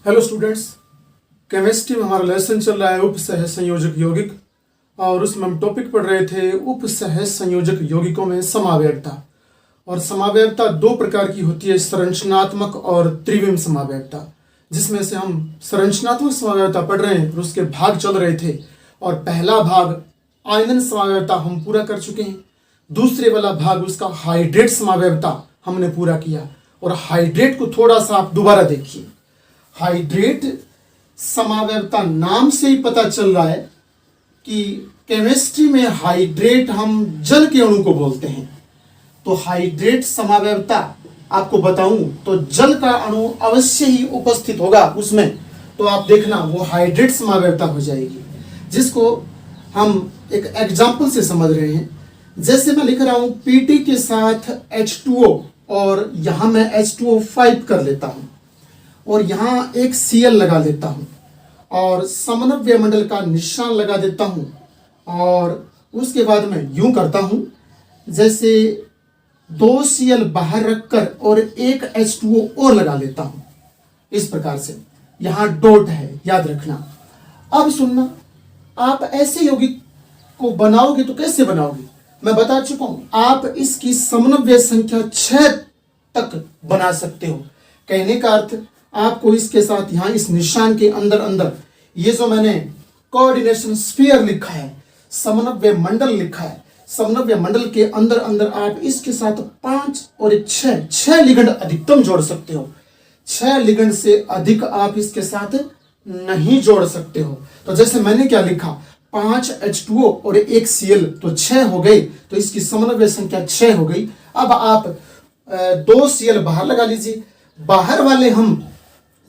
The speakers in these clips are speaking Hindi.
हेलो स्टूडेंट्स, केमिस्ट्री में हमारा लेसन चल रहा है उपसहज संयोजक यौगिक और उसमें हम टॉपिक पढ़ रहे थे उपसहज संयोजक यौगिकों में समावयवता। और समावयवता दो प्रकार की होती है, संरचनात्मक और त्रिविम समावयवता, जिसमें से हम संरचनात्मक समावयवता पढ़ रहे हैं और उसके भाग चल रहे थे। और पहला भाग आयनन समावयवता हम पूरा कर चुके हैं। दूसरे वाला भाग उसका हाइड्रेट समावयवता हमने पूरा किया। और हाइड्रेट को थोड़ा सा आप दोबारा देखिए। हाइड्रेट समावयवता नाम से ही पता चल रहा है कि केमिस्ट्री में हाइड्रेट हम जल के अणु को बोलते हैं। तो हाइड्रेट समावयवता आपको बताऊं तो जल का अणु अवश्य ही उपस्थित होगा उसमें, तो आप देखना वो हाइड्रेट समावयवता हो जाएगी, जिसको हम एक एग्जाम्पल से समझ रहे हैं। जैसे मैं लिख रहा हूं Pt के साथ H2O और यहां मैं H2O5 कर लेता हूं और यहाँ एक Cl लगा देता हूँ और समन्वय मंडल का निशान लगा देता हूँ। और उसके बाद मैं यूं करता हूँ जैसे 2 Cl बाहर रखकर और एक H2O और लगा लेता हूँ। इस प्रकार से यहाँ डॉट है, याद रखना। अब सुनना, आप ऐसे यौगिक को बनाओगे तो कैसे बनाओगे, मैं बता चुका हूँ। आप इसकी समन्वय संख्या 6 तक बना सकते हो। कहने का अर्थ, आपको इसके साथ यहाँ इस निशान के अंदर अंदर ये जो मैंने कोऑर्डिनेशन स्फीयर लिखा है, समन्वय मंडल लिखा है, समन्वय मंडल के अंदर अंदर आप इसके साथ 5 और 6 लिगेंड अधिकतम जोड़ सकते हो। 6 लिगेंड से अधिक आप इसके साथ नहीं जोड़ सकते हो। तो जैसे मैंने क्या लिखा, 5 H2O और 1 Cl, तो 6 हो गए, तो इसकी समन्वय संख्या 6 हो गई। अब आप 2 Cl बाहर लगा लीजिए। बाहर वाले हम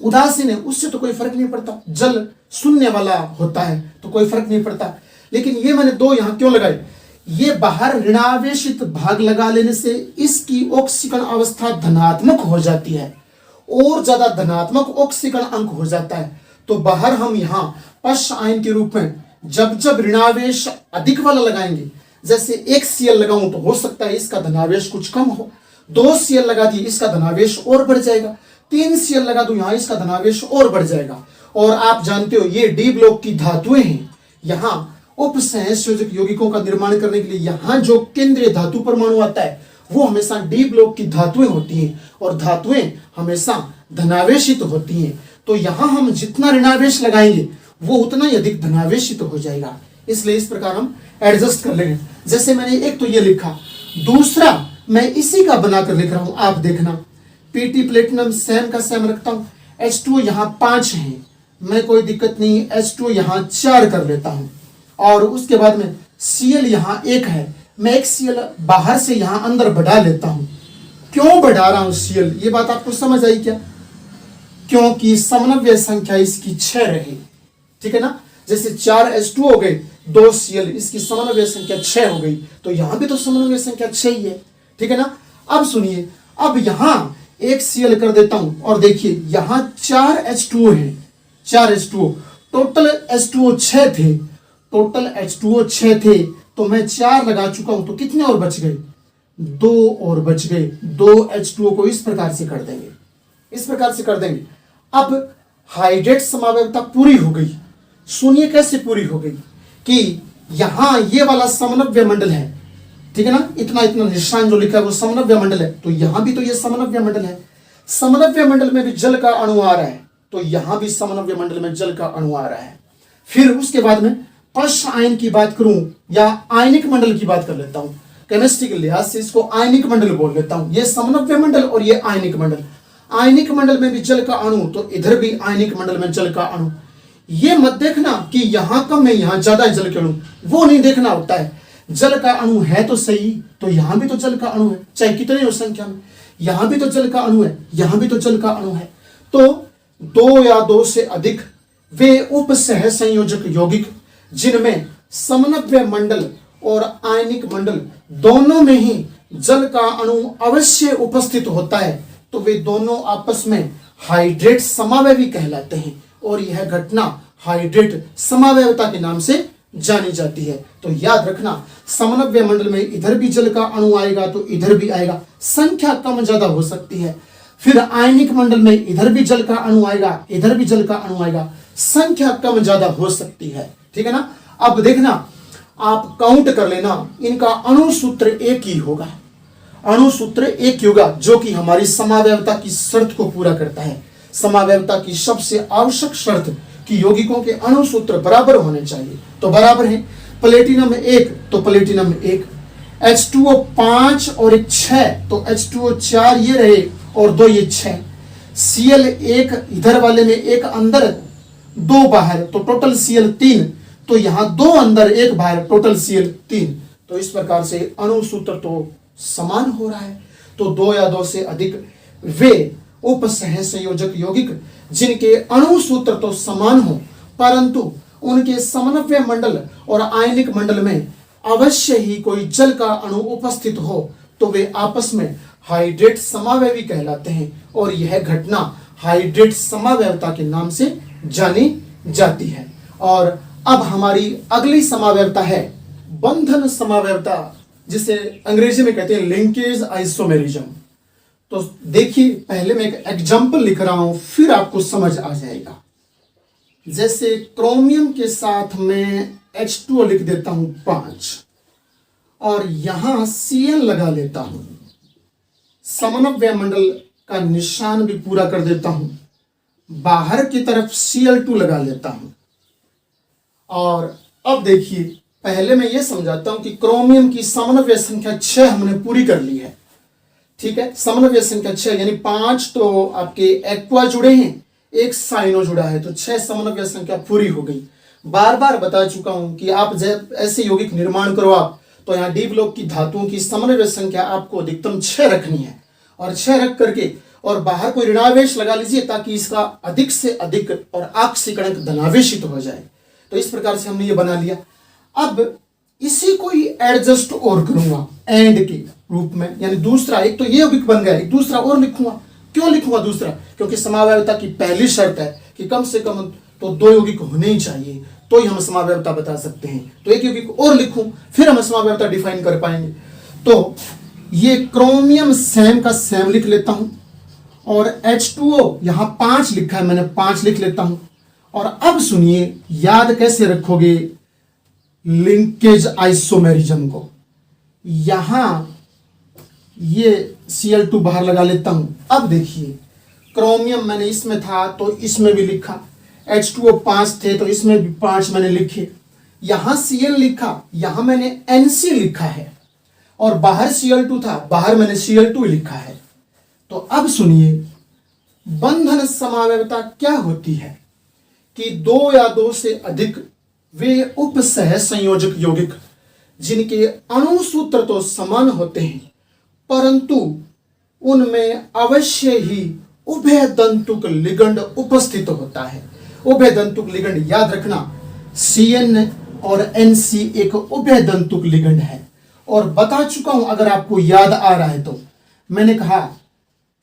उदासीन है, उससे तो कोई फर्क नहीं पड़ता, जल शून्य वाला होता है तो कोई फर्क नहीं पड़ता। लेकिन ये मैंने 2 यहां क्यों लगाए, ये बाहर ऋणावेशित भाग लगा लेने से इसकी ऑक्सीकरण अवस्था धनात्मक हो जाती है और ज्यादा धनात्मक ऑक्सीकरण अंक हो जाता है। तो बाहर हम यहाँ पश आयन के रूप में जब जब ऋणावेश अधिक वाला लगाएंगे, जैसे 1 Cl लगाऊं तो हो सकता है इसका धनावेश कुछ कम हो, 2 Cl लगा दिए इसका धनावेश और बढ़ जाएगा, 3 Cl लगा दूं यहां इसका धनावेश और बढ़ जाएगा। और आप जानते हो ये डी ब्लॉक की धातुएं हैं। यहाँ उपसहज संयोजक यौगिकों का निर्माण करने के लिए यहाँ जो केंद्रीय धातु परमाणु आता है वो हमेशा डी ब्लॉक की धातुएं होती हैं और धातुएं हमेशा धनावेशित होती हैं। तो यहाँ हम जितना ऋणावेश लगाएंगे वो उतना ही अधिक धनावेशित हो जाएगा। इसलिए इस प्रकार हम एडजस्ट कर लेंगे। जैसे मैंने एक तो ये लिखा, दूसरा मैं इसी का बनाकर लिख रहा हूं, आप देखना। Pt प्लेटिनम सेम का सेम रखता हूं। H2O यहाँ 5 है, मैं कोई दिक्कत नहीं, H2O यहाँ 4 कर लेता हूं। और उसके बाद में Cl यहाँ 1 है, मैं एक Cl बाहर से यहाँ अंदर बढ़ा लेता हूं। क्यों बढ़ा रहा हूं Cl, ये बात आपको समझ आई क्या? क्योंकि समन्वय संख्या इसकी 6 रहे, ठीक है ना। जैसे 4 H2O हो गए, 2 Cl, इसकी समन्वय संख्या 6 हो गई, तो यहां भी तो समन्वय संख्या 6 ही है, ठीक है ना। अब सुनिए, अब यहां 1 Cl कर देता हूं और देखिए यहां 4 H2O है, 4 H2O, टोटल H2O 6 थे, टोटल H2O 6 थे, तो मैं 4 लगा चुका हूं, तो कितने और बच गए, 2 और बच गए। 2 H2O को इस प्रकार से कर देंगे, इस प्रकार से कर देंगे। अब हाइड्रेट समावयवता पूरी हो गई। सुनिए कैसे पूरी हो गई, कि यहां ये वाला समन्वय मंडल है, ठीक है ना, इतना इतना निशान जो लिखा है वो समन्वय मंडल है, तो यहां भी तो ये समन्वय मंडल है। समन्वय मंडल में भी जल का अणु आ रहा है, तो यहां भी समन्वय मंडल में जल का अणु आ रहा है। फिर उसके बाद में पश आयन की बात करूं या आयनिक मंडल की बात कर लेता हूं, केमिस्ट्री के लिहाज से इसको आयनिक मंडल बोल लेता हूं। ये समन्वय मंडल और ये आयनिक मंडल। आयनिक मंडल में भी जल का अणु, तो इधर भी आयनिक मंडल में जल का अणु। ये मत देखना कि यहां कम है यहां ज्यादा है जल के अणु, वो नहीं देखना होता है। जल का अणु है तो सही, तो यहां भी तो जल का अणु है, चाहे कितने हो संख्या में, यहां भी तो जल का अणु है, यहां भी तो जल का अणु है। तो 2 या 2 से अधिक वे उपसहज संयोजक यौगिक जिनमें समन्वय मंडल और आयनिक मंडल दोनों में ही जल का अणु अवश्य उपस्थित होता है, तो वे दोनों आपस में हाइड्रेट समावयवी कहलाते हैं और यह घटना हाइड्रेट समावयवता के नाम से जानी जाती है। तो याद रखना, समन्वय मंडल में इधर भी जल का अणु आएगा तो इधर भी आएगा, संख्या कम ज्यादा हो सकती है। फिर आयनिक मंडल में इधर भी जल का अणु आएगा, इधर भी जल का अणु आएगा, संख्या कम ज्यादा हो सकती है, ठीक है ना। अब देखना, आप काउंट कर लेना, इनका अणु सूत्र एक ही होगा, अणु सूत्र एक ही होगा, जो कि हमारी समावयवता की शर्त को पूरा करता है। समावयवता की सबसे आवश्यक शर्त कि यौगिकों के अणु सूत्र बराबर होने चाहिए, तो बराबर है। प्लेटिनम 1 तो प्लेटिनम 1, H2O 5 और एक 6 तो H2O 4 ये रहे और 2 ये 6, Cl 1 इधर वाले में 1 अंदर 2 बाहर तो टोटल Cl 3, तो यहां 2 अंदर 1 बाहर टोटल Cl 3। तो इस प्रकार से अणु सूत्र तो समान हो रहा है। तो 2 या 2 से अधिक वे उपसहसंयोजक यौगिक जिनके अणु सूत्र तो समान हो, परंतु उनके समन्वय मंडल और आयनिक मंडल में अवश्य ही कोई जल का अणु उपस्थित हो, तो वे आपस में हाइड्रेट समावयवी कहलाते हैं और यह घटना हाइड्रेट समावयवता के नाम से जानी जाती है। और अब हमारी अगली समावयवता है बंधन समावयवता, जिसे अंग्रेजी में कहते हैं लिंकेज आइसोमेरिज्म। तो देखिए, पहले मैं एक एग्जाम्पल लिख रहा हूं, फिर आपको समझ आ जाएगा। जैसे क्रोमियम के साथ में H2O लिख देता हूं 5 और यहां Cl लगा लेता हूं, समन्वय मंडल का निशान भी पूरा कर देता हूं, बाहर की तरफ Cl2 लगा लेता हूं। और अब देखिए, पहले मैं ये समझाता हूं कि क्रोमियम की समन्वय संख्या 6 हमने पूरी कर ली है, ठीक है। समन्वय संख्या 6 यानी 5 तो आपके एक्वा जुड़े हैं, 1 साइनो जुड़ा है, तो 6 समन्वय संख्या पूरी हो गई। बार बार बता चुका हूं कि आप जब ऐसे यौगिक निर्माण करो आप, तो यहाँ डी ब्लॉक की धातुओं की समन्वय संख्या आपको अधिकतम 6 रखनी है, और 6 रख करके और बाहर कोई ऋणावेश लगा लीजिए ताकि इसका अधिक से अधिक और आक्सीकरणक धनावेशित हो जाए। तो इस प्रकार से हमने ये बना लिया। अब इसी को ही एडजस्ट और करूंगा एंड के रूप में, यानी दूसरा, एक तो ये यौगिक बन गया, एक दूसरा और लिखूंगा। क्यों लिखूंगा दूसरा? क्योंकि समावयवता की पहली शर्त है कि कम से कम तो 2 यौगिक होने ही चाहिए, तो ही हम समावयवता बता सकते हैं। तो एक यौगिक और लिखूं, फिर हम समावयवता डिफाइन कर पाएंगे। तो ये क्रोमियम सैम का सैम लिख लेता हूं और H2O यहां 5 लिखा है मैंने, 5 लिख लेता हूं। और अब सुनिए, याद कैसे रखोगे लिंकेज आइसोमेरिज्म को। यहां ये Cl2 बाहर लगा लेता हूं। अब देखिए, क्रोमियम मैंने इसमें था तो इसमें भी लिखा, H2O 5 थे तो इसमें भी 5 मैंने लिखे, यहां Cl लिखा, यहां मैंने Nc लिखा है, और बाहर Cl2 था, बाहर मैंने Cl2 लिखा है। तो अब सुनिए, बंधन समावयवता क्या होती है कि 2 या 2 से अधिक वे उपसह संयोजक यौगिक जिनके अणु सूत्र तो समान होते हैं, परंतु उनमें अवश्य ही उभय दंतुक लिगंड उपस्थित होता है। उभय दंतुक लिगंड याद रखना, Cn और Nc एक उभय दंतुक लिगंड है। और बता चुका हूं, अगर आपको याद आ रहा है तो मैंने कहा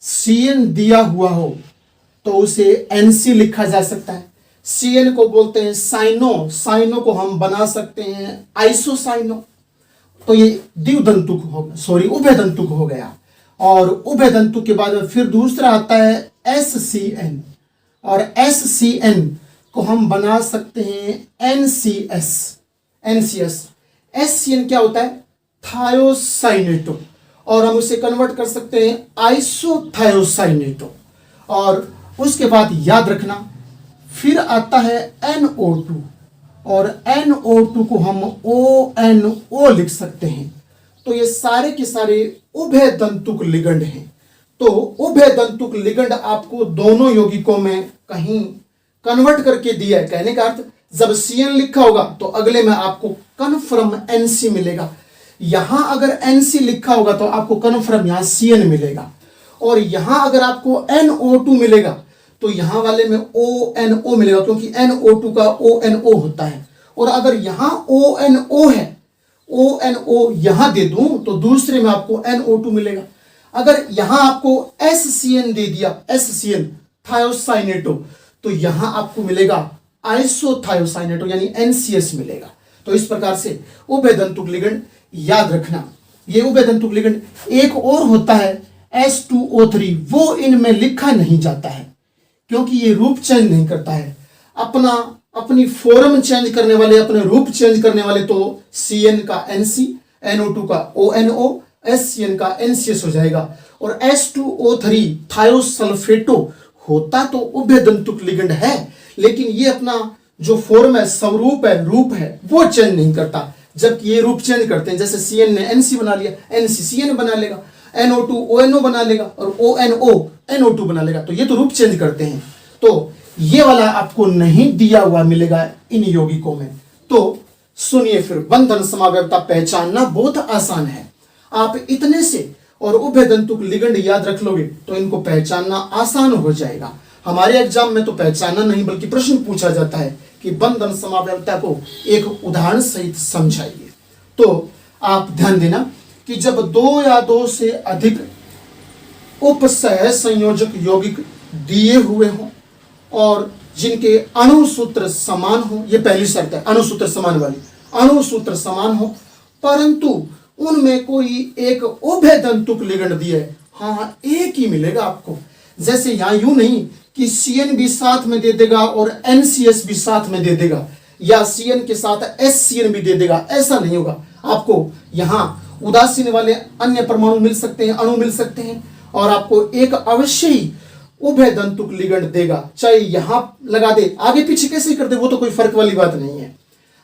Cn दिया हुआ हो तो उसे Nc लिखा जा सकता है। Cn को बोलते हैं साइनो, साइनो को हम बना सकते हैं आइसोसाइनो। तो ये द्विदंतुक हो, सॉरी उभय दंतुक हो गया। और उभय दंतुक के बाद में फिर दूसरा आता है SCN, और SCN को हम बना सकते हैं NCS। SCN क्या होता है? थायोसाइनेटो, और हम उसे कन्वर्ट कर सकते हैं आइसोथायोसाइनेटो। और उसके बाद याद रखना, फिर आता है NO2, और NO2 को हम ONO लिख सकते हैं। तो ये सारे के सारे उभय दंतुक लिगंड हैं। तो उभय दंतुक लिगंड आपको दोनों यौगिकों में कहीं कन्वर्ट करके दिया है। कहने का अर्थ, जब Cn लिखा होगा तो अगले में आपको कन्फर्म Nc मिलेगा, यहां अगर Nc लिखा होगा तो आपको कन्फर्म यहां Cn मिलेगा, और यहां अगर आपको NO2 मिलेगा तो यहां वाले में ONO मिलेगा, क्योंकि NO2 का ONO होता है। और अगर यहां ONO है, ONO यहां दे दूं तो दूसरे में आपको NO2 मिलेगा। अगर यहां आपको SCN दे दिया, SCN थायोसाइनेटो, तो यहां आपको मिलेगा आइसोथायोसाइनेटो यानी NCS मिलेगा। तो इस प्रकार से उभय दंतुक लिगंड याद रखना। ये उभय दंतुक लिगंड एक और होता है H2O3 वो इनमें लिखा नहीं जाता है क्योंकि ये रूप चेंज नहीं करता है। अपनी फॉर्म चेंज करने वाले, अपने रूप चेंज करने वाले तो Cn का Nc, NO2 का ONO, SCN का NCS हो जाएगा। और H2O3 थायोसल्फेटो होता तो उभयदंतुक लिगेंड है, लेकिन ये अपना जो फॉर्म है, स्वरूप है, रूप है, वो चेंज नहीं करता। जबकि ये रूप चेंज करते हैं, जैसे Cn ने Nc बना लिया, Nc Cn बना लेगा, NO2 ONO बना लेगा और ONO NO2 बना लेगा। तो ये तो रूप चेंज करते हैं। तो ये वाला आपको नहीं दिया हुआ मिलेगा इन यौगिकों में। तो सुनिए फिर, बंधन समावयवता पहचानना बहुत आसान है। आप इतने से और उभयदंतुक लिगेंड याद रख लोगे तो इनको पहचानना आसान हो जाएगा। हमारे एग्जाम में तो पहचानना नहीं बल्कि प्रश्न पूछा जाता है कि बंधन समावयवता को एक उदाहरण सहित समझाइए। तो आप ध्यान देना कि जब दो या दो से अधिक उपसह संयोजक यौगिक दिए हुए हों और जिनके अणुसूत्र समान हो, ये पहली शर्त है अणुसूत्र समान वाली, अणुसूत्र समान हो परंतु उनमें कोई एक उभयदंतुक लिगेंड दिया है। हाँ, एक ही मिलेगा आपको। जैसे यहां यूं नहीं कि Cn भी साथ में दे देगा और NCS भी साथ में दे देगा, या Cn के साथ SCN भी दे देगा, ऐसा नहीं होगा। आपको यहां उदासीन वाले अन्य परमाणु मिल सकते हैं, अणु मिल सकते हैं, और आपको एक अवश्य ही उभयदंतुक लिगेंड देगा। चाहे यहां लगा दे, आगे पीछे कैसे कर दे, वो तो कोई फर्क वाली बात नहीं है।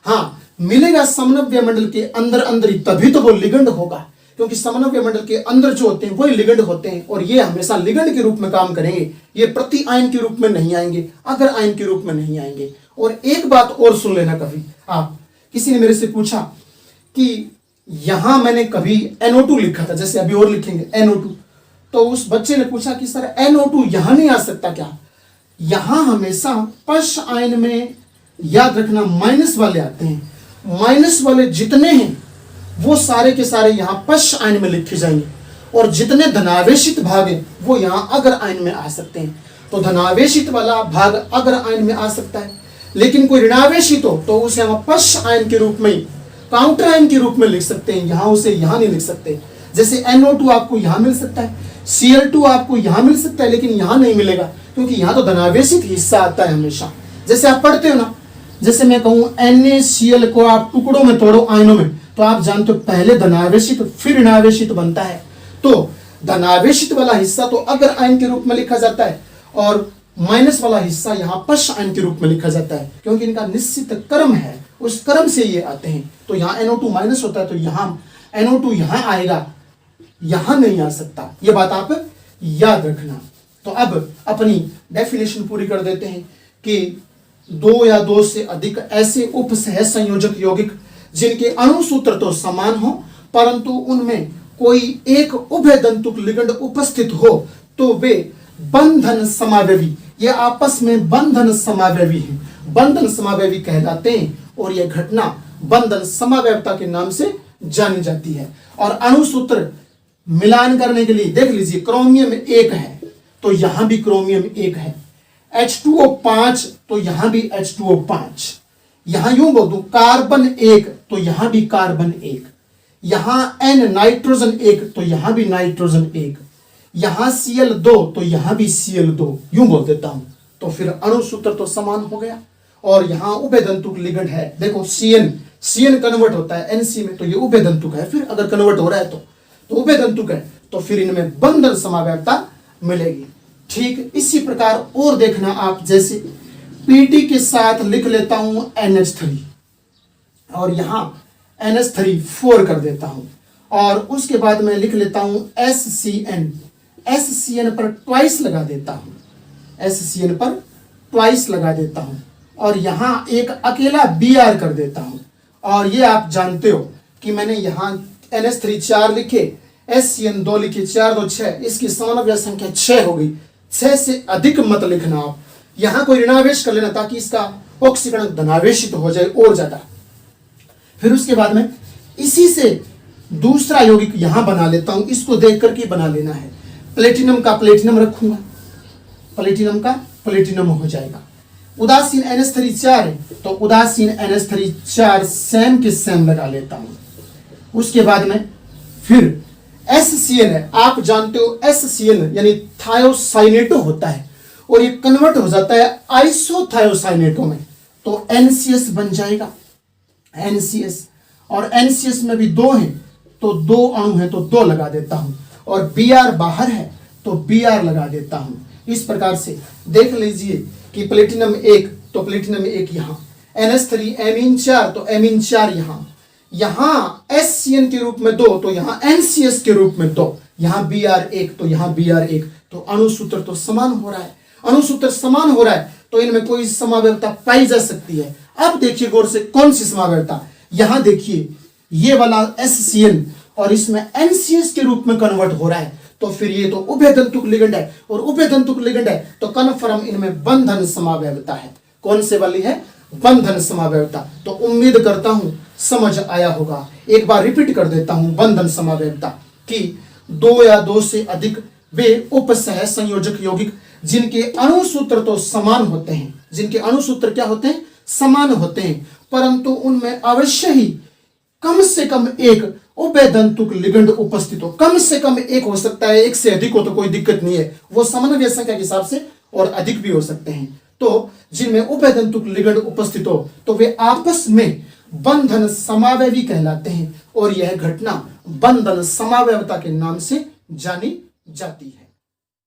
हाँ, मिलेगा समनव्य मंडल के अंदर अंदर ही, तभी तो वो लिगेंड होगा, क्योंकि समनव्य मंडल के अंदर जो होते हैं वही लिगेंड होते हैं और ये हमेशा लिगेंड के रूप में काम करेंगे। ये प्रति आयन के रूप में नहीं आएंगे, अगर आयन के रूप में नहीं आएंगे। और एक बात और सुन लेना, कभी आप किसी ने मेरे से पूछा कि यहां मैंने कभी NO2 लिखा था, जैसे अभी और लिखेंगे NO2, तो उस बच्चे ने पूछा कि सर NO2 यहां नहीं आ सकता क्या? यहां हमेशा पश आयन में याद रखना माइनस वाले आते हैं, माइनस वाले जितने हैं वो सारे के सारे यहां पश आयन में लिखे जाएंगे और जितने धनावेशित भाग हैं वो यहां अगर आयन में आ सकते हैं। तो धनावेशित वाला भाग अगर आयन में आ सकता है, लेकिन कोई ऋणावेशित हो तो उसे हम पश आयन के रूप में, काउंटर आयन के रूप में लिख सकते हैं, यहां उसे यहां नहीं लिख सकते। जैसे NO2 आपको यहां मिल सकता है, Cl2 आपको यहां मिल सकता है, लेकिन यहां नहीं मिलेगा क्योंकि यहां तो धनावेशित हिस्सा आता है हमेशा। जैसे आप पढ़ते हो ना, जैसे मैं कहूं NaCl को आप टुकड़ों में तोड़ो आयनों में, तो आप जानते हो पहले धनावेशित फिर ऋणावेशित बनता है। तो धनावेशित वाला हिस्सा तो अगर आयन के रूप में लिखा जाता है और माइनस वाला हिस्सा यहाँ पश आयन के रूप में लिखा जाता है, क्योंकि इनका निश्चित क्रम है, उस क्रम से ये आते हैं। तो यहाँ NO2 माइनस होता है तो यहाँ NO2 यहाँ आएगा, यहाँ नहीं आ सकता। ये बात आप याद रखना। तो अब अपनी डेफिनेशन पूरी कर देते हैं कि दो या दो से अधिक ऐसे उपसह संयोजक यौगिक जिनके अणुसूत्र तो समान हो परंतु उनमें कोई एक उभयदंतुक लिगेंड उपस्थित हो तो वे बंधन समावयवी, ये आपस में बंधन समावयवी हैं, बंधन समावयवी कहलाते हैं। और यह घटना बंधन समावयवता के नाम से जानी जाती है। और अणुसूत्र मिलान करने के लिए देख लीजिए, क्रोमियम 1 है तो यहां भी क्रोमियम 1 है, H2O5 तो यहां भी H2O5, यहां यूं बोल दूं कार्बन 1 तो यहां भी कार्बन 1, यहां N नाइट्रोजन 1 तो यहां भी नाइट्रोजन 1, यहां Cl2 तो यहां भी Cl2, यूं बोल देता हूं। तो फिर अणुसूत्र तो समान हो गया और यहां उभयदंतुक लिगेंड है। देखो Cn कन्वर्ट होता है Nc में तो ये उभयदंतुक है, फिर अगर कन्वर्ट हो रहा है तो उभयदंतुक है, तो फिर इनमें बंधन समावयवता मिलेगी। ठीक इसी प्रकार और देखना आप, जैसे Pt के साथ लिख लेता हूं NH3 और यहां NH3 4 कर देता हूं और उसके बाद मैं लिख लेता हूं SCN पर ट्वाइस लगा देता हूं, SCN पर ट्वाइस लगा देता हूं और यहां एक अकेला Br कर देता हूं। और ये आप जानते हो कि मैंने यहां NH3 4 लिखे, SCN 2 लिखे, 4 2 6, इसकी समन्वय संख्या 6 हो गई। 6 से अधिक मत लिखना आप, यहां कोई ऋणावेश कर लेना ताकि इसका ऑक्सीकरण धनावेशित हो जाए और ज्यादा। फिर उसके बाद में इसी से दूसरा यौगिक यहां बना लेता हूं, इसको देख करके बना लेना है। प्लेटिनम का प्लेटिनम रखूंगा, प्लेटिनम का प्लेटिनम हो जाएगा। उदासीन NH3 4 है तो उदासीन NH3 4 सेम के सेम लगा लेता हूं। उसके बाद में फिर HCl है, आप जानते हो HCl यानी थायोसाइनेटो होता है और ये कन्वर्ट हो जाता है आइसोथायोसाइनेटो में, तो NCS बन जाएगा NCS। और NCS में भी 2 हैं तो 2 अणु हैं तो 2 लगा देता हूं, और Br बाहर है तो Br लगा देता हूं। इस प्रकार से देख लीजिए कि प्लेटिनम 1 तो प्लेटिनम 1 यहां, NH3 एमीन 4 तो एमीन 4 यहां HCN के रूप में 2 तो यहां NCS के रूप में 2, यहां Br1 तो यहां Br1, तो अणुसूत्र तो समान हो रहा है। अणुसूत्र समान हो रहा है तो इनमें कोई समावयवता पाई जा सकती है। अब देखिए गौर से कौन सी समावयवता, यहां देखिए ये वाला HCN और इसमें NCS के रूप में कन्वर्ट हो रहा है, तो फिर ये तो उभय तंतुक लिगेंड है, और उभय तंतुक लिगेंड है तो कन्फर्म इनमें बंधन समावयवता है। कौन से वाली है? बंधन समावयवता। तो उम्मीद करता हूं समझ आया होगा। एक बार रिपीट कर देता हूं, बंधन समावयवता कि 2 या 2 से अधिक वे उपसह संयोजक यौगिक जिनके अणुसूत्र तो समान होते हैं, जिनके अणुसूत्र क्या होते हैं? समान होते हैं, परंतु उनमें अवश्य ही कम से कम एक उभयतंतुक लिगेंड उपस्थित हो। कम से कम एक हो सकता है, एक से अधिक हो तो कोई दिक्कत नहीं है, वो समन्वय संख्या के हिसाब से और अधिक भी हो सकते हैं। तो जिनमें उभयतंतुक लिगेंड उपस्थित हो तो वे आपस में बंधन समावयवी कहलाते हैं, और यह घटना बंधन समावयवता के नाम से जानी जाती है।